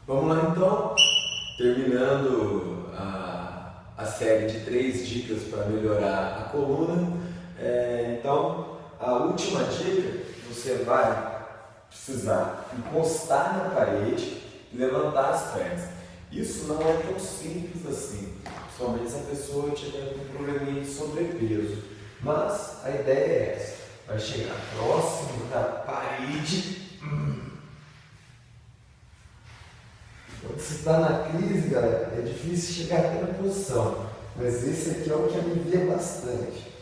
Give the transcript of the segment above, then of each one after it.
Vamos lá então, terminando a série de 3 dicas para melhorar a coluna. Então, a última dica, você vai precisar encostar na parede e levantar as pernas. Isso não é tão simples assim, principalmente se a pessoa tiver com probleminha de sobrepeso. Mas a ideia é essa, vai chegar próximo da parede. Quando você está na crise, galera, é difícil chegar até na posição, mas esse aqui é o que alivia bastante.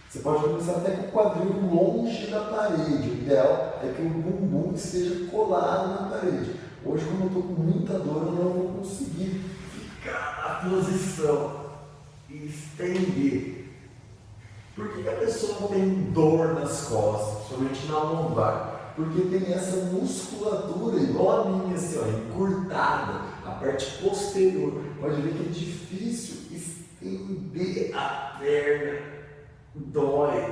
Você pode começar até com o quadril longe da parede. O ideal é que o bumbum esteja colado na parede. Hoje, como eu estou com muita dor, eu não vou conseguir ficar na posição e estender. Por que a pessoa tem dor nas costas, principalmente na lombar? Porque tem essa musculatura, igual a minha, assim, ó, encurtada, a parte posterior. Pode ver que é difícil estender a perna, dói.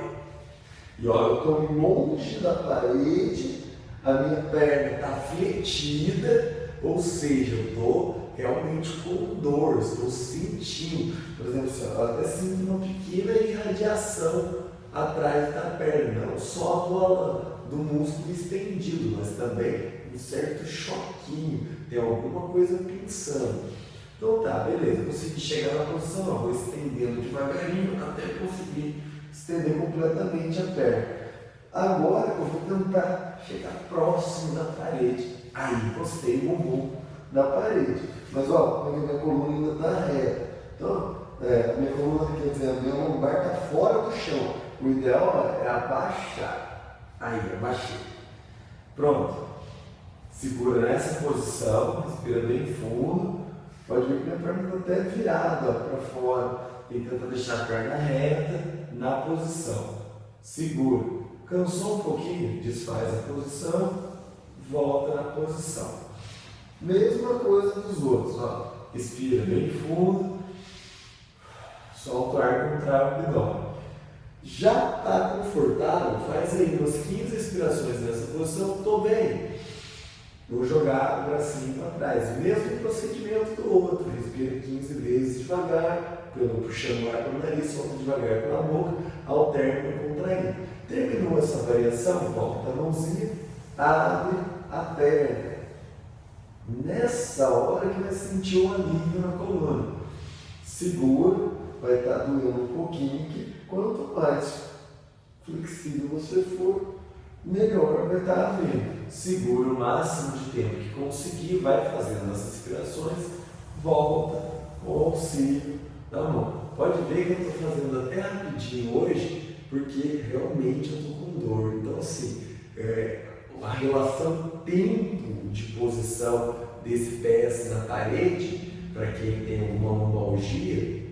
E olha, eu estou longe da parede, a minha perna está fletida, ou seja, eu estou realmente com dor, estou sentindo. Por exemplo, eu até sinto uma pequena irradiação atrás da perna, não só a bola do músculo estendido, mas também um certo choquinho, tem alguma coisa pinçando. Então tá, beleza, consegui chegar na posição, eu vou estendendo devagarinho até conseguir estender completamente a perna. Agora eu vou tentar chegar próximo da parede. Aí encostei o bumbum na parede. Mas ó, a minha coluna ainda está reta. Então, a minha coluna, quer dizer, a minha lombar está fora do chão. O ideal é abaixar. Aí, abaixei. Pronto. Segura nessa posição, respira bem fundo. Pode ver que minha perna está até virada para fora. E tenta deixar a perna reta na posição. Segura. Cansou um pouquinho? Desfaz a posição, volta na posição. Mesma coisa dos outros. Ó. Respira bem fundo. Solta o ar contra o abdômen. Já está confortável? Faz aí umas 15 respirações nessa posição. Estou bem. Vou jogar o bracinho para trás. Mesmo procedimento do outro. Respira 15 vezes devagar, puxando o ar pelo nariz, solta devagar pela boca, alterna contraindo. Terminou essa variação, volta a mãozinha, abre a perna. Nessa hora que vai sentir um alívio na coluna. Segura, vai estar doendo um pouquinho, que quanto mais flexível você for, melhor vai estar havendo. Segura o máximo de tempo que conseguir, vai fazendo as respirações, volta com o auxílio da mão. Pode ver que eu estou fazendo até rapidinho hoje, porque realmente eu estou com dor. Então assim, a relação tempo de posição desse pé na parede, para quem tem alguma lombalgia,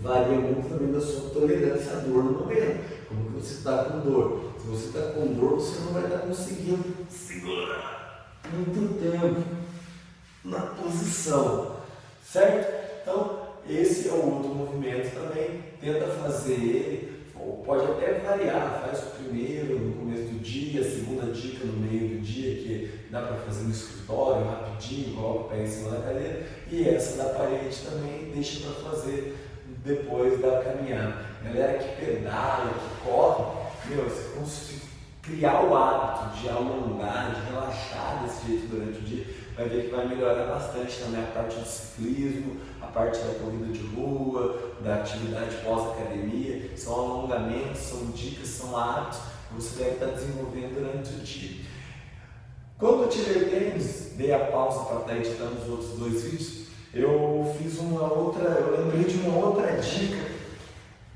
varia muito também da sua tolerância à dor no momento. Como que você está com dor? Se você está com dor, você não vai estar conseguindo segurar muito tempo na posição, certo? Então, esse é o outro movimento também. Tenta fazer ele, ou pode até variar. Faz o primeiro no começo do dia, a segunda dica no meio do dia, que dá para fazer no escritório rapidinho, coloca o pé em cima da cadeira. E essa da parede também deixa para fazer depois da caminhada. Galera que pedala, que corre, você consegue criar o hábito de alongar, de relaxar desse jeito durante o dia, vai ver que vai melhorar bastante também a parte do ciclismo, a parte da corrida de rua, da atividade pós-academia. São alongamentos, são dicas, são hábitos que você deve estar desenvolvendo durante o dia. Quando eu tirei o tênis, dei a pausa para estar editando os outros 2 vídeos, eu lembrei de uma outra dica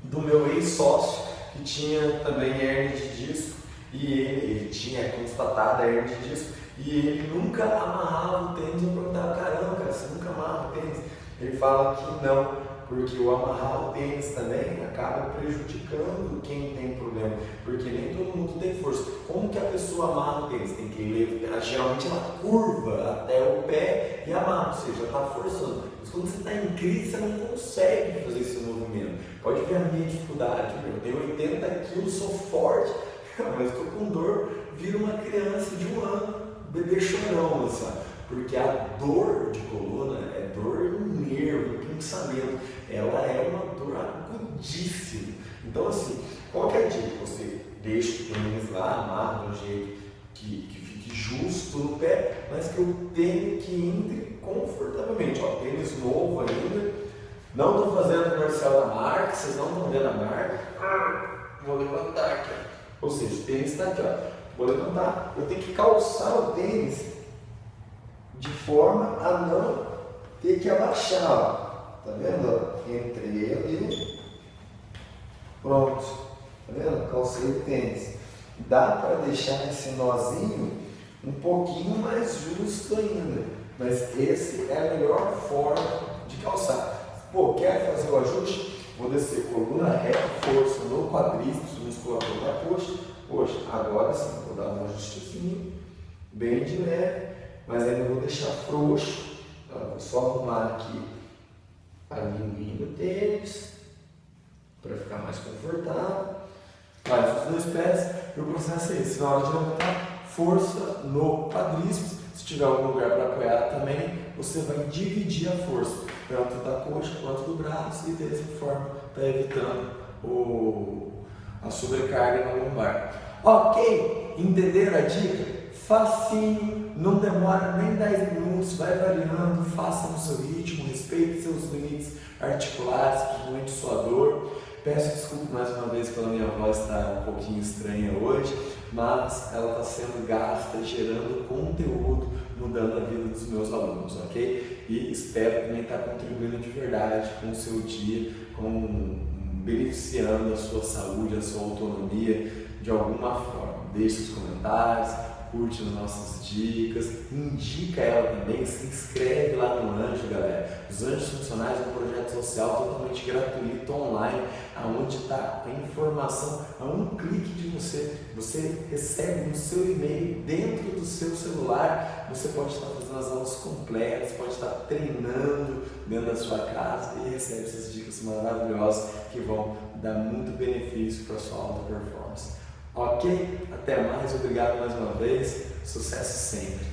do meu ex-sócio, que tinha também hernia de disco, e ele tinha constatado a hernia de disco, e ele nunca amarrava o tênis. Eu perguntava, caramba, cara, você nunca amarra o tênis? Ele fala que não, porque o amarrar o tênis também acaba prejudicando quem tem problema, porque nem todo mundo tem força. Como que a pessoa amarra o tênis? Tem que levar, geralmente ela curva até o pé e amarra, ou seja, está forçando. Mas quando você está em crise, você não consegue fazer esse movimento. Pode ver a minha dificuldade, eu tenho 80 quilos, sou forte, mas estou com dor, viro uma criança de 1 ano, bebê chorão, sabe? porque a dor de coluna é dor no nervo, no pensamento, ela é uma dor agudíssima. Então assim, qual que é a dica? Você deixa o tênis lá, amarra de um jeito que fique justo no pé, mas que o tênis que entre confortavelmente. Ó, tênis novo ainda, não estou fazendo comercial da marca, vocês não estão vendo a marca. Vou levantar aqui, ó. Ou seja, o tênis está aqui, ó. Vou levantar, eu tenho que calçar o tênis de forma a não ter que abaixar, ó. Tá vendo? Entrei ali, pronto, tá vendo? Calcei o tênis. Dá para deixar esse nozinho um pouquinho mais justo ainda, mas esse é a melhor forma de calçar. Pô, quer fazer o ajuste? Vou descer coluna reta, força no quadríceps, musculatura da coxa. Poxa, agora sim, vou dar um ajustezinho, bem de leve, mas ainda vou deixar frouxo. Então, vou só arrumar aqui a linguinha do tênis, para ficar mais confortável. Mas os dois pés, o processo é esse. Na hora de levantar, força no quadríceps. Se tiver algum lugar para apoiar também, você vai dividir a força, tanto da coxa quanto do braço, e dessa forma está evitando a sobrecarga na lombar. Ok? Entenderam a dica? Facinho, não demora nem 10 minutos, vai variando, faça no seu ritmo, respeite seus limites articulares, principalmente sua dor. Peço desculpa mais uma vez pela minha voz estar um pouquinho estranha hoje, mas ela está sendo gasta, gerando conteúdo, mudando a vida dos meus alunos, ok? E espero também estar contribuindo de verdade com o seu dia, beneficiando a sua saúde, a sua autonomia de alguma forma. Deixe os comentários, curte as nossas dicas, indica ela também, se inscreve lá no Anjo, galera. Os Anjos Funcionais é um projeto social totalmente gratuito, online, onde está a informação a um clique de você. Você recebe no seu e-mail, dentro do seu celular, você pode estar fazendo as aulas completas, pode estar treinando dentro da sua casa e recebe essas dicas maravilhosas que vão dar muito benefício para a sua alta performance. Ok? Até mais, obrigado mais uma vez, sucesso sempre!